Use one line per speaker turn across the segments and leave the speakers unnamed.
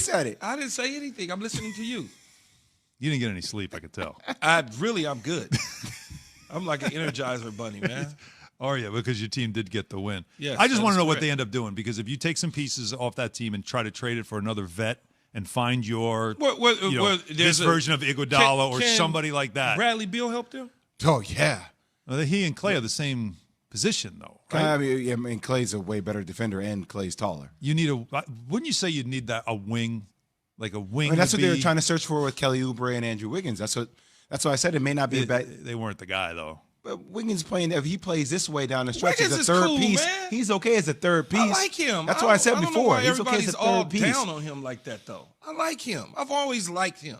said it.
I didn't say anything. I'm listening to you.
You didn't get any sleep, I could tell.
I'm good. I'm like an Energizer bunny, man.
Oh, yeah, because your team did get the win.
Yes,
I just want to know what
correct.
they end up doing, because if you take some pieces off that team and try to trade it for another vet and find your this version of Iguodala or somebody like that.
Bradley Beal help them?
Oh, yeah.
Well, he and Clay are the same position, though. Right?
I mean, Clay's a way better defender, and Clay's taller.
You need wouldn't you say you'd need a wing? Like a wing.
I mean, that's what they were trying to search for with Kelly Oubre and Andrew Wiggins. That's what I said. It may not be a bad.
They weren't the guy, though.
But Wiggins playing, if he plays this way down the stretch
Wiggins
as a third
cool,
piece,
man.
he's okay as a third piece.
I like him.
That's what I said before.
Know why
he's okay as a
everybody's all
third piece.
down on him like that, though. I like him. I've always liked him.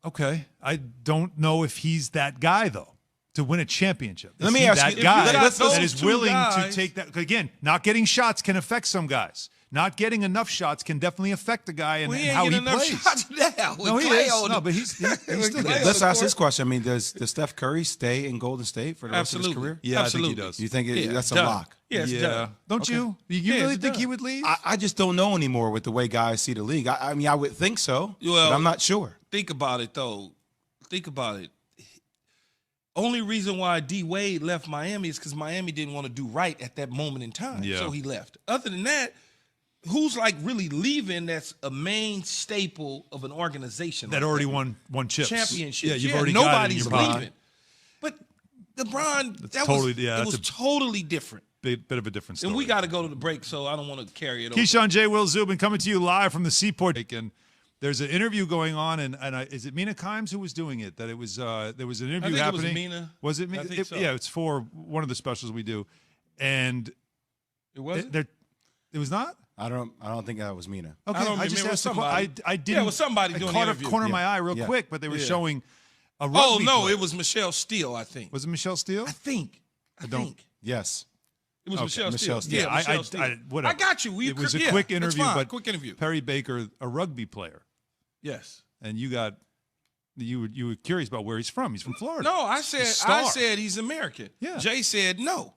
Okay. I don't know if he's that guy, though, to win a championship.
Let me ask
that
you,
guy
that
is
two
willing
guys,
to take that. Again, not getting shots can affect some guys. Not getting enough shots can definitely affect the guy and how he plays.
Shots now.
No, he is. No, but he's still getting.
Let's ask this question. I mean, does Steph Curry stay in Golden State for the rest of his career?
Yeah,
absolutely.
I think he does.
You think that's a lock?
Yes,
yeah. Don't you? You really think he would leave?
I just don't know anymore with the way guys see the league. I mean, I would think so, but I'm not sure.
Think about it, though. Think about it. Only reason why D. Wade left Miami is because Miami didn't want to do right at that moment in time.
Yeah.
So he left. Other than that, who's like really leaving that's a main staple of an organization
that
like
already
that?
won chips.
Championships.
Yeah, you've already got it in
nobody's
your pocket.
leaving. But LeBron,
it
was totally different.
Bit of a different story.
And we got to go to the break, so I don't want to carry it over.
Keyshawn J. Will Zubin coming to you live from the Seaport. And there's an interview going on, and is it Mina Kimes who was doing it? That it was there was an interview happening.
It was Mina.
Was it Mina?
I think so.
Yeah, it's for one of the specials we do, and
it wasn't.
It was not.
I don't think that was Mina.
Okay,
I don't
I just
remember.
asked
Somebody.
I didn't.
Yeah, it was somebody
I
doing
caught
the
a
interview.
corner of my eye real quick, but they were showing a rugby.
Oh no,
player.
it was Michelle Steele. I think.
Was it Michelle Steele?
I think.
Yes.
It was Michelle
Michelle
Steele.
Steele.
Yeah, Michelle Steele.
Whatever.
I got you.
It was a quick interview, but
quick interview.
Perry Baker, a rugby player.
Yes.
And you were curious about where he's from. He's from Florida.
No, I said he's American.
Yeah.
Jay said no.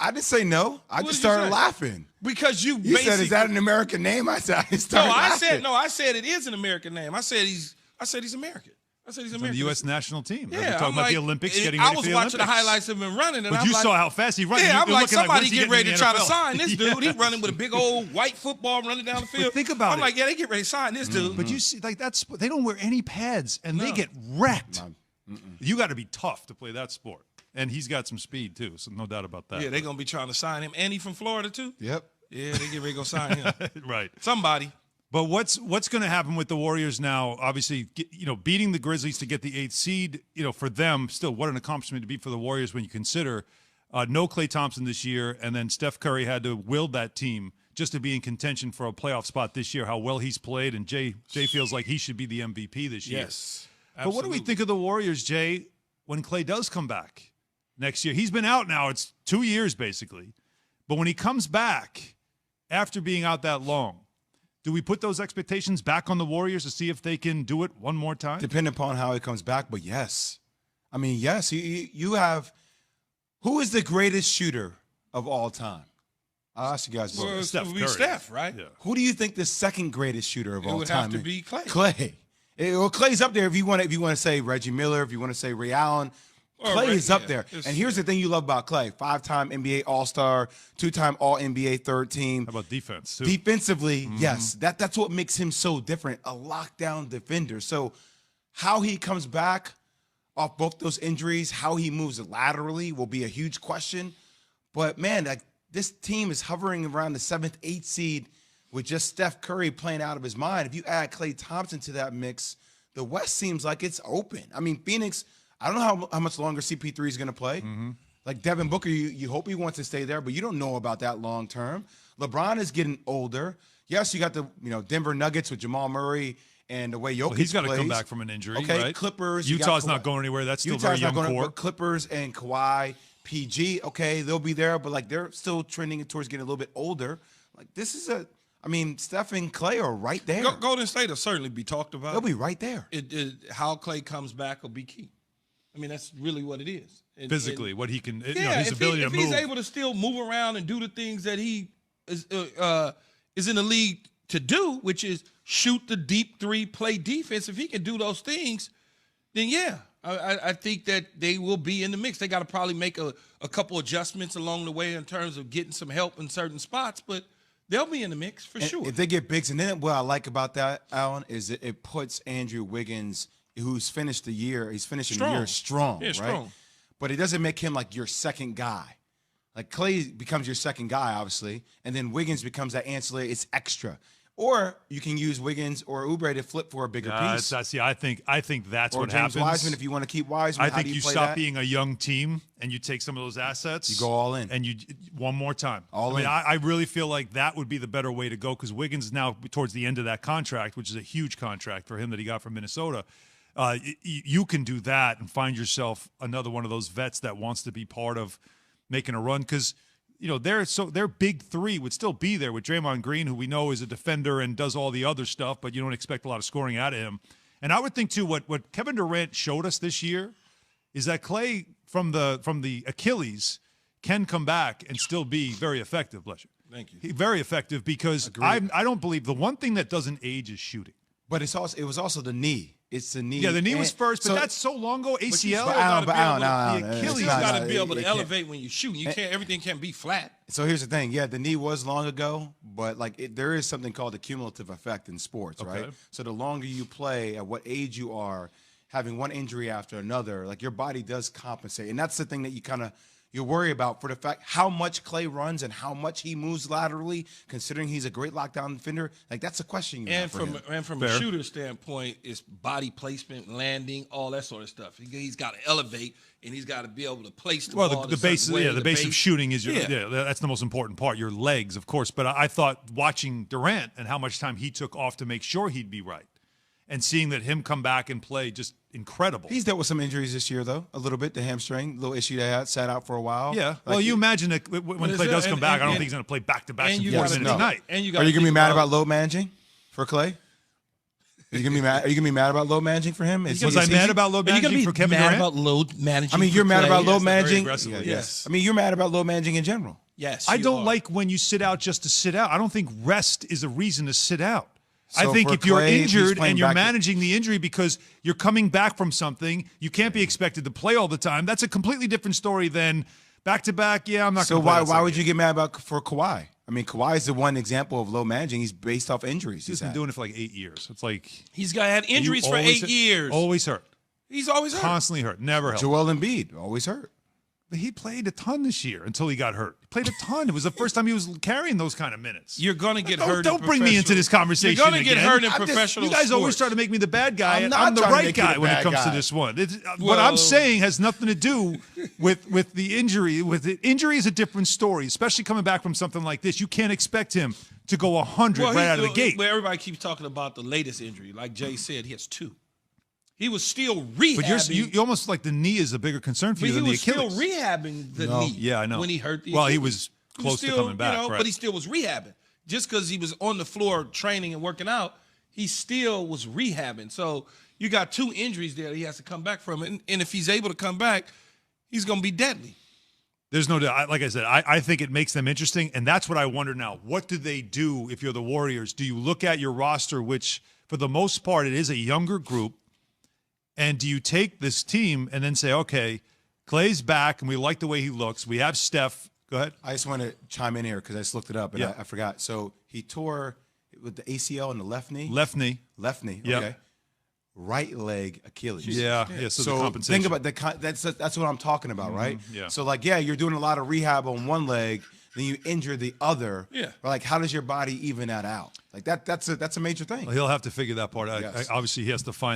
I didn't say no. I
What
just
did you
started
say?
laughing.
Because you
You
basically
said, "Is that an American name?" I said, "I started laughing."
I said it is an American name. I said he's American. I said he's
on
American.
the U.S. national team.
Yeah,
We're talking
I'm
about
like,
the Olympics, getting
I
ready
was
for the
watching
Olympics.
the highlights of him running, and
But
I'm
you
like,
saw how fast he runs.
Yeah, I'm
You're
like,
looking
somebody
when's he
get
getting
ready
in
to
the
try to
NFL?
sign this dude. He running with a big old white football running down the field.
Think about
I'm
it.
like, yeah, they get ready to sign this dude.
But you see, like they don't wear any pads, and they get wrecked. You got to be tough to play that sport, and he's got some speed too, so no doubt about that.
Yeah, they're gonna be trying to sign him, and he from Florida too.
Yep.
Yeah, they get ready to go sign him.
Right.
Somebody.
But what's going to happen with the Warriors now? Obviously, beating the Grizzlies to get the 8th seed, for them, still what an accomplishment to be for the Warriors when you consider no Klay Thompson this year, and then Steph Curry had to will that team just to be in contention for a playoff spot this year, how well he's played, and Jay feels like he should be the MVP this year.
Yes.
But what do we think of the Warriors, Jay, when Klay does come back next year? He's been out now. It's 2 years, basically. But when he comes back after being out that long, do we put those expectations back on the Warriors to see if they can do it one more time?
Depending upon how he comes back, but yes. I mean, yes, you have – who is the greatest shooter of all time? I'll ask you guys.
Well,
Steph
it would be
Curry.
Steph, right?
Yeah.
Who do you think the second greatest shooter of all
would
time
have to be Klay.
Klay. Well, Klay's up there if you want to say Reggie Miller, if you want to say Ray Allen. Klay is up there. And here's the thing you love about Klay. 5-time NBA All-Star, 2-time All-NBA third team.
How about defense, too?
Defensively, yes. That's what makes him so different, a lockdown defender. So how he comes back off both those injuries, how he moves laterally will be a huge question. But, man, this team is hovering around the 7th, 8th seed with just Steph Curry playing out of his mind. If you add Klay Thompson to that mix, the West seems like it's open. I mean, Phoenix – I don't know how much longer CP3 is going to play. Like Devin Booker, you hope he wants to stay there, but you don't know about that long term. LeBron is getting older. Yes, you got the Denver Nuggets with Jamal Murray and the way Jokic
He's got to
plays.
come back from an injury,
Okay,
right?
Clippers.
Utah's not going anywhere. That's still
Utah's
very young
not going
core.
But Clippers and Kawhi, PG, okay, they'll be there, but like they're still trending towards getting a little bit older. Like this is Steph and Klay are right there.
Golden State will certainly be talked about.
They'll be right there.
How Klay comes back will be key. I mean, that's really what it is.
Physically, what he can,
yeah,
his ability to move.
If he's able to still move around and do the things that he is in the league to do, which is shoot the deep three, play defense. If he can do those things, then yeah, I think that they will be in the mix. They got to probably make a couple adjustments along the way in terms of getting some help in certain spots, but they'll be in the mix for sure.
If they get bigs, and then what I like about that, Alan, is it puts Andrew Wiggins, who's finished the year, he's finishing the year strong,
yeah,
right?
strong.
But it doesn't make him like your second guy. Like Clay becomes your second guy, obviously, and then Wiggins becomes that ancillary. It's extra. Or you can use Wiggins or Oubre to flip for a bigger piece.
I think that's
Or
what
James
happens.
Wiseman, if you want to keep Wiseman.
I
how
think
do
you
play
stop
that?
being a young team and you take some of those assets.
You go all in.
And you one more time.
All in.
I really feel like that would be the better way to go because Wiggins is now towards the end of that contract, which is a huge contract for him that he got from Minnesota. You can do that and find yourself another one of those vets that wants to be part of making a run because – their big three would still be there with Draymond Green, who we know is a defender and does all the other stuff, but you don't expect a lot of scoring out of him. And I would think too, what Kevin Durant showed us this year is that Clay from the Achilles can come back and still be very effective. Bless you.
Thank you.
Very effective because I don't believe the one thing that doesn't age is shooting.
But it was also the knee. It's the knee.
Yeah, the knee was first, but
so-
that's so long ago. ACL.
The
Achilles
You
not-
got to
no,
be able
it
to
can't.
elevate when you shoot. You can't. Everything can't be flat.
So here's the thing. Yeah, the knee was long ago, but there is something called the cumulative effect in sports, right? So the longer you play, at what age you are, having one injury after another, like your body does compensate, and that's the thing that you worry about for the fact how much Clay runs and how much he moves laterally, considering he's a great lockdown defender. Like that's a question you have for him.
And from a shooter standpoint, it's body placement, landing, all that sort of stuff. He's got to elevate and he's got to be able to place the ball.
The base of shooting is that's the most important part. Your legs, of course. But I thought watching Durant and how much time he took off to make sure he'd be right, and seeing that him come back and play just incredible.
He's dealt with some injuries this year, though, a little bit. The hamstring, little issue they had, sat out for a while.
Yeah. Well, you imagine that when Clay does come back, I don't think he's going to play back-to-back and 4 minutes a night.
And
Are you going to be mad about load managing for Clay? Are you going to be mad about load managing for him?
Was I mad about load managing for Kevin Durant?
About load managing?
I mean, you're mad about load managing.
Yes.
I mean, you're mad about load managing in general.
Yes.
I don't like when you sit out just to sit out. I don't think rest is a reason to sit out.
So
I think
for
if you're
Clay, if he's
injured
playing
and you're
back-
managing the injury because you're coming back from something, you can't be expected to play all the time. That's a completely different story than back-to-back. Yeah, I'm not
So
going to play.
why would you get mad for Kawhi? I mean, Kawhi is the one example of low managing. He's based off injuries.
He's been doing it for like 8 years. It's like
he's had injuries for 8 years.
Always hurt.
He's always hurt.
Constantly hurt. Never helped.
Joel Embiid, always hurt.
But he played a ton this year until he got hurt. He played a ton. It was the first time he was carrying those kind of minutes.
You're going to get hurt.
Don't bring me into this conversation.
You're going to get hurt in
I'm just-
professional
You guys always
sports.
try to make me the bad guy,
I'm
and
not
I'm the
trying to
right
make you the
guy when it
bad
comes to
guy.
this one. What I'm saying has nothing to do with the injury. Injury is a different story, especially coming back from something like this. You can't expect him to go 100 right out of the gate.
Well, everybody keeps talking about the latest injury. Like Jay said, he has 2. He was still rehabbing.
But you almost like the knee is a bigger concern for you than the Achilles.
He was still rehabbing the knee.
Yeah, I know.
When he hurt the
Well, he
Achilles.
was close to coming back, right.
But he still was rehabbing. Just because he was on the floor training and working out, he still was rehabbing. So you got 2 injuries there that he has to come back from. And if he's able to come back, he's going to be deadly.
There's no doubt. Like I said, I think it makes them interesting, and that's what I wonder now. What do they do if you're the Warriors? Do you look at your roster, which for the most part it is a younger group, and do you take this team and then say, okay, Clay's back, and we like the way he looks. We have Steph. Go ahead.
I just want to chime in here because I just looked it up and
Yeah.
I forgot. So he tore with the ACL in the left knee.
Left knee.
Left knee.
Yep.
Okay. Right leg Achilles.
Yeah. So the compensation.
think about that's what I'm talking about, right?
yeah.
So you're doing a lot of rehab on one leg, then you injure the other.
Yeah.
Or like, how does your body even that out? Like that's a major thing.
He'll have to figure that part out.
Yes.
Obviously, he has to find